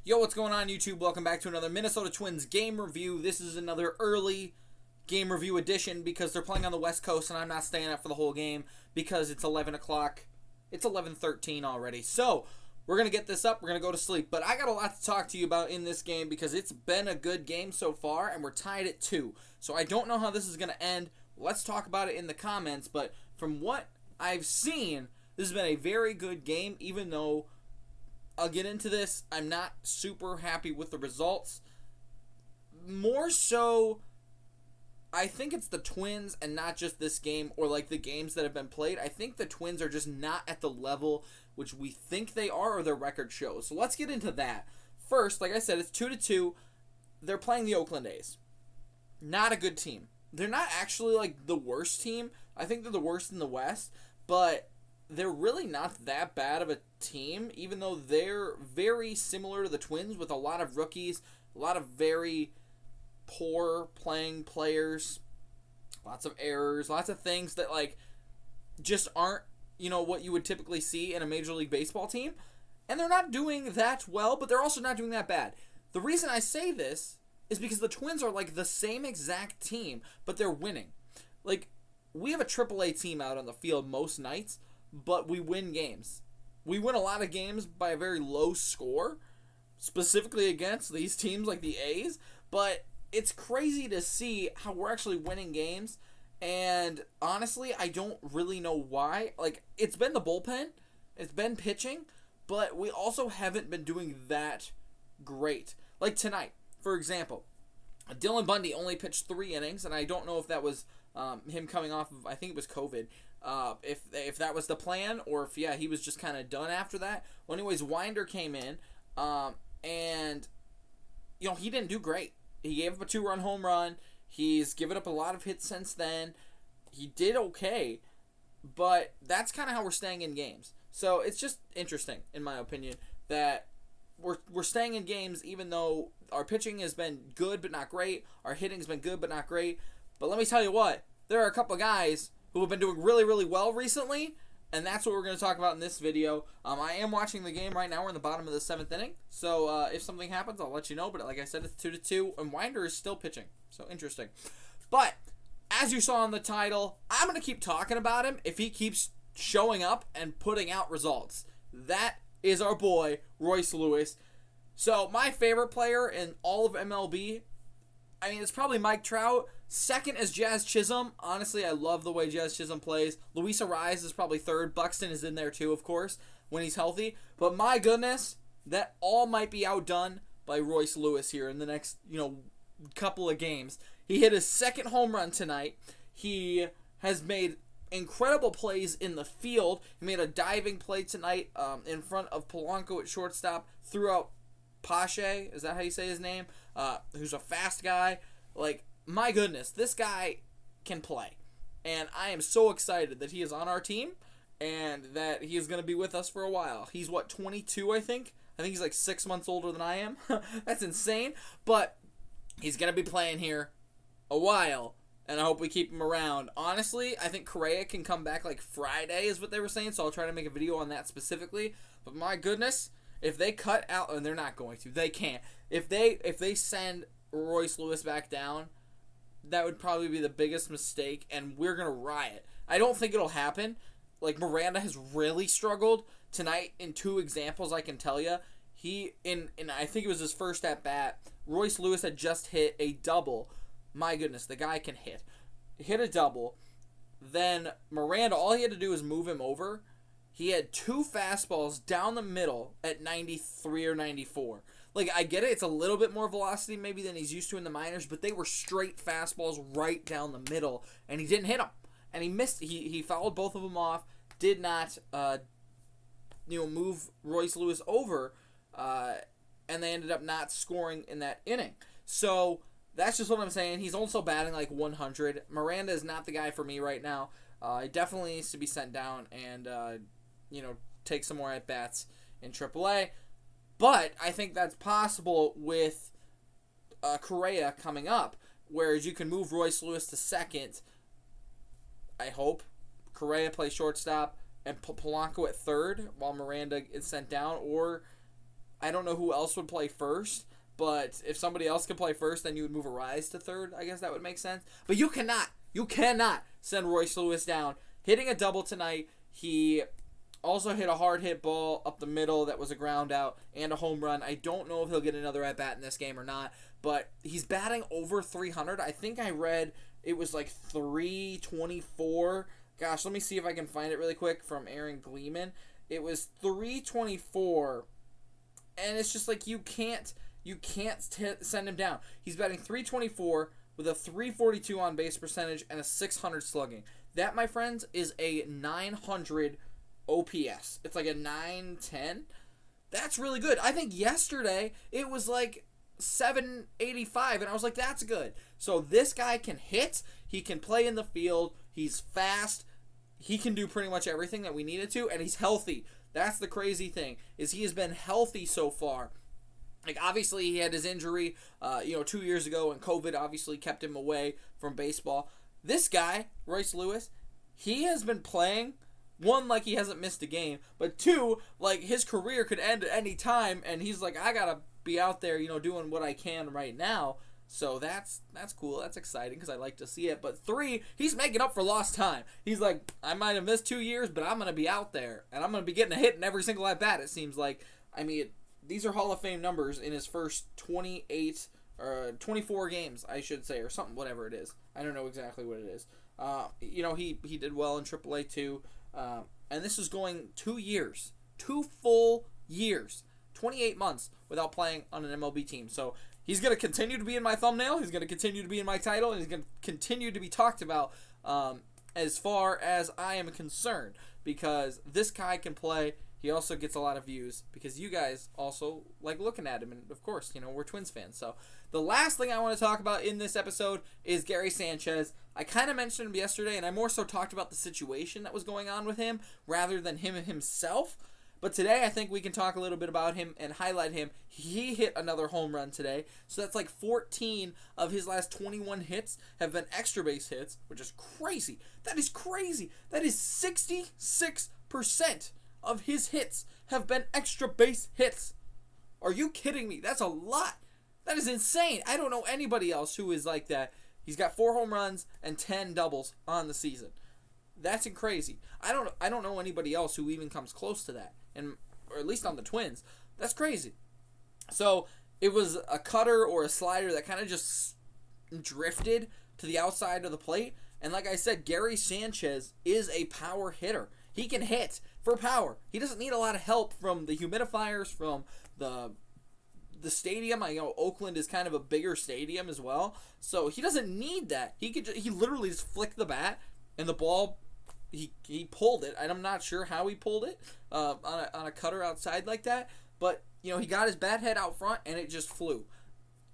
Yo, what's going on, YouTube? Welcome back to another Minnesota Twins game review. This is another early game review edition because they're playing on the West Coast and I'm not staying up for the whole game because it's 11 o'clock. It's 11:13 already. So, we're going to get this up. We're going to go to sleep. But I got a lot to talk to you about in this game because it's been a good game so far and we're tied at 2. So, I don't know how this is going to end. Let's talk about it in the comments. But from what I've seen, this has been a very good game, even though I'll get into this. I'm not super happy with the results. More so, I think it's the Twins and not just this game or like the games that have been played. I think the Twins are just not at the level which we think they are or their record shows. So let's get into that. First, like I said, it's 2-2. They're playing the Oakland A's. Not a good team. They're not actually like the worst team. I think they're the worst in the West, but they're really not that bad of a team, even though they're very similar to the Twins with a lot of rookies, a lot of very poor playing players, lots of errors, lots of things that like just aren't, what you would typically see in a Major League Baseball team. And they're not doing that well, but they're also not doing that bad. The reason I say this is because the Twins are like the same exact team, but they're winning. Like, we have a AAA team out on the field most nights, but we win games. We win a lot of games by a very low score, specifically against these teams like the A's, but it's crazy to see how we're actually winning games, and honestly, I don't really know why. Like, it's been the bullpen, it's been pitching, but we also haven't been doing that great. Like tonight, for example, Dylan Bundy only pitched 3 innings, and I don't know if that was him coming off of, I think it was COVID, if that was the plan, or if, he was just kind of done after that. Well, anyways, Winder came in, and, he didn't do great. He gave up a 2-run home run. He's given up a lot of hits since then. He did okay, but that's kind of how we're staying in games. So it's just interesting, in my opinion, that we're staying in games even though our pitching has been good but not great. Our hitting has been good but not great. But let me tell you what, there are a couple of guys who have been doing really, really well recently, and that's what we're going to talk about in this video. I am watching the game right now. We're in the bottom of the 7th inning, so if something happens, I'll let you know. But like I said, it's 2-2, and Winder is still pitching, so interesting. But as you saw in the title, I'm going to keep talking about him if he keeps showing up and putting out results. That is our boy, Royce Lewis. So my favorite player in all of MLB, it's probably Mike Trout. Second is Jazz Chisholm. Honestly, I love the way Jazz Chisholm plays. Luis Ariz is probably third. Buxton is in there too, of course, when he's healthy. But my goodness, that all might be outdone by Royce Lewis here in the next, couple of games. He hit his 2nd home run tonight. He has made incredible plays in the field. He made a diving play tonight in front of Polanco at shortstop. Threw out Pache, is that how you say his name? Who's a fast guy. Like, my goodness, this guy can play. And I am so excited that he is on our team and that he is going to be with us for a while. He's, 22, I think? I think he's like 6 months older than I am. That's insane. But he's going to be playing here a while, and I hope we keep him around. Honestly, I think Correa can come back like Friday is what they were saying, so I'll try to make a video on that specifically. But my goodness, if they cut out, and they're not going to, they can't. If they send Royce Lewis back down, that would probably be the biggest mistake, and we're going to riot. I don't think it'll happen. Like, Miranda has really struggled tonight in 2 examples, I can tell you. I think it was his first at-bat, Royce Lewis had just hit a double. My goodness, the guy can hit. Hit a double. Then Miranda, all he had to do was move him over. He had 2 fastballs down the middle at 93 or 94. Like, I get it. It's a little bit more velocity maybe than he's used to in the minors, but they were straight fastballs right down the middle, and he didn't hit them. And he missed. He fouled both of them off. Did not, move Royce Lewis over, and they ended up not scoring in that inning. So that's just what I'm saying. He's also batting like 100. Miranda is not the guy for me right now. He definitely needs to be sent down and, take some more at-bats in AAA. But I think that's possible with Correa coming up, whereas you can move Royce Lewis to second, I hope. Correa plays shortstop, and Polanco at third while Miranda is sent down, or I don't know who else would play first, but if somebody else could play first, then you would move Arise to third. I guess that would make sense. But you cannot send Royce Lewis down. Hitting a double tonight, he also hit a hard hit ball up the middle that was a ground out and a home run. I don't know if he'll get another at-bat in this game or not, but he's batting over 300. I think I read it was like 324. Gosh, let me see if I can find it really quick from Aaron Gleeman. It was 324, and it's just like you can't send him down. He's batting 324 with a 342 on base percentage and a 600 slugging. That, my friends, is a 900 OPS. It's like a 910. That's really good. I think yesterday it was like 785, and I was like, that's good. So this guy can hit. He can play in the field. He's fast. He can do pretty much everything that we needed to, and he's healthy. That's the crazy thing, is he has been healthy so far. Like, obviously, he had his injury, 2 years ago, and COVID obviously kept him away from baseball. This guy, Royce Lewis, he has been playing, one, like he hasn't missed a game, but two, like his career could end at any time, and he's like, I gotta be out there, doing what I can right now. So that's cool. That's exciting because I like to see it. But three, he's making up for lost time. He's like, I might have missed 2 years, but I'm going to be out there, and I'm going to be getting a hit in every single at-bat, it seems like. I mean, these are Hall of Fame numbers in his first 24 games, I should say, or something, whatever it is. I don't know exactly what it is. He did well in AAA too. And this is going 2 years, 2 full years, 28 months without playing on an MLB team. So he's going to continue to be in my thumbnail. He's going to continue to be in my title. And he's going to continue to be talked about as far as I am concerned. Because this guy can play. He also gets a lot of views because you guys also like looking at him. And, of course, we're Twins fans. So the last thing I want to talk about in this episode is Gary Sanchez. I kind of mentioned him yesterday, and I more so talked about the situation that was going on with him rather than him himself. But today I think we can talk a little bit about him and highlight him. He hit another home run today. So that's like 14 of his last 21 hits have been extra base hits, which is crazy. That is crazy. That is 66% of his hits have been extra base hits. Are you kidding me? That's a lot. That is insane. I don't know anybody else who is like that. He's got 4 home runs and 10 doubles on the season. That's crazy. I don't know anybody else who even comes close to that, or at least on the Twins. That's crazy. So it was a cutter or a slider that kind of just drifted to the outside of the plate. And like I said, Gary Sanchez is a power hitter. He can hit for power. He doesn't need a lot of help from the humidifiers, from the stadium. I know Oakland is kind of a bigger stadium as well, so he doesn't need that. He literally just flicked the bat, and the ball, he pulled it. And I'm not sure how he pulled it on a cutter outside like that, but he got his bat head out front, and it just flew.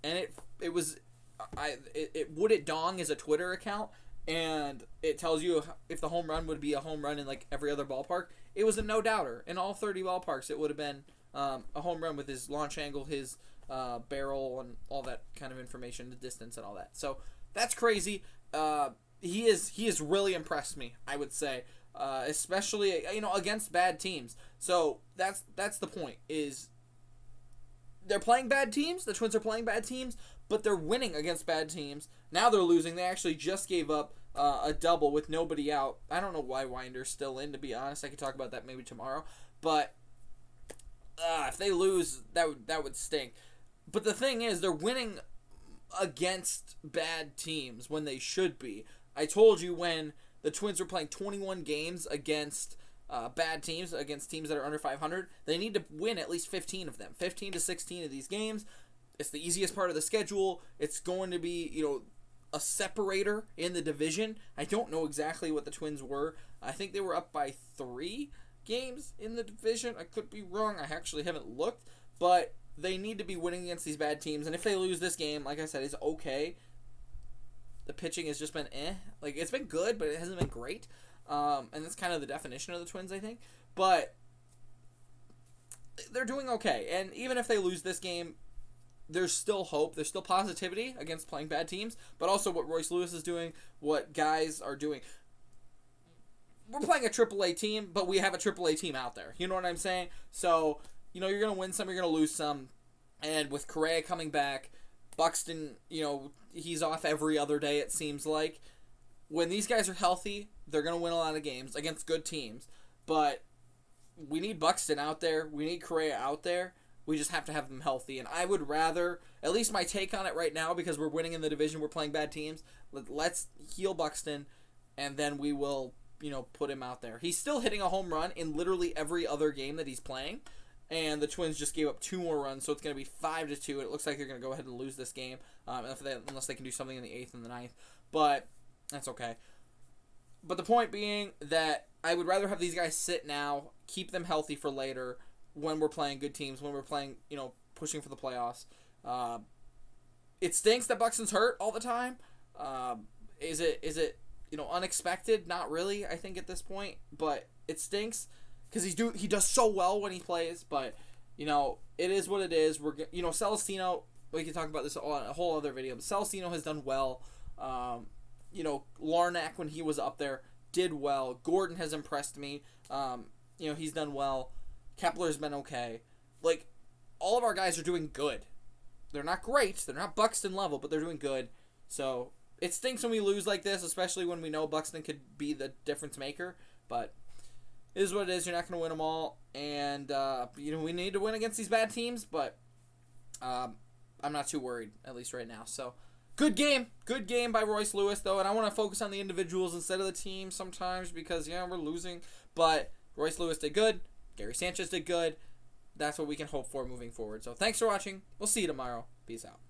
And it was Would It Dong is a Twitter account, and it tells you if the home run would be a home run in like every other ballpark. It was a no-doubter. In all 30 ballparks, it would have been a home run with his launch angle, his barrel, and all that kind of information, the distance and all that. So that's crazy. He has really impressed me, I would say, especially against bad teams. So that's the point. Is they're playing bad teams. The Twins are playing bad teams, but they're winning against bad teams. Now they're losing. They actually just gave up a double with nobody out. I don't know why Winder's still in, to be honest. I could talk about that maybe tomorrow. But if they lose, that would stink. But the thing is, they're winning against bad teams when they should be. I told you when the Twins were playing 21 games against bad teams, against teams that are under 500, they need to win at least 15 of them. 15 to 16 of these games. It's the easiest part of the schedule. It's going to be, a separator in the division. I don't know exactly what the Twins were. I think they were up by 3 games in the division. I could be wrong. I actually haven't looked. But they need to be winning against these bad teams. And if they lose this game, like I said, it's okay. The pitching has just been Like, it's been good, but it hasn't been great. And that's kind of the definition of the Twins, I think. But they're doing okay. And even if they lose this game, there's still hope. There's still positivity against playing bad teams. But also what Royce Lewis is doing, what guys are doing. We're playing a AAA team, but we have a AAA team out there. You know what I'm saying? So, you're going to win some, you're going to lose some. And with Correa coming back, Buxton, he's off every other day, it seems like. When these guys are healthy, they're going to win a lot of games against good teams. But we need Buxton out there. We need Correa out there. We just have to have them healthy. And I would rather, at least my take on it right now, because we're winning in the division, we're playing bad teams, let's heal Buxton, and then we will, put him out there. He's still hitting a home run in literally every other game that he's playing. And the Twins just gave up 2 more runs, so it's going to be 5-2. And it looks like they're going to go ahead and lose this game, unless they can do something in the 8th and the 9th. But that's okay. But the point being that I would rather have these guys sit now, keep them healthy for later when we're playing good teams, when we're playing, pushing for the playoffs. It stinks that Buxton's hurt all the time. Is it unexpected? Not really, I think, at this point. But it stinks because he does so well when he plays. But, it is what it is. Celestino, we can talk about this on a whole other video. But Celestino has done well. Larnack, when he was up there, did well. Gordon has impressed me. He's done well. Kepler's been okay. All of our guys are doing good. They're not great. They're not Buxton level, but they're doing good. So, it stinks when we lose like this, especially when we know Buxton could be the difference maker. But it is what it is. You're not going to win them all. And, we need to win against these bad teams, but I'm not too worried, at least right now. So, good game. Good game by Royce Lewis, though. And I want to focus on the individuals instead of the team sometimes because, we're losing. But Royce Lewis did good. Gary Sanchez did good. That's what we can hope for moving forward. So thanks for watching. We'll see you tomorrow. Peace out.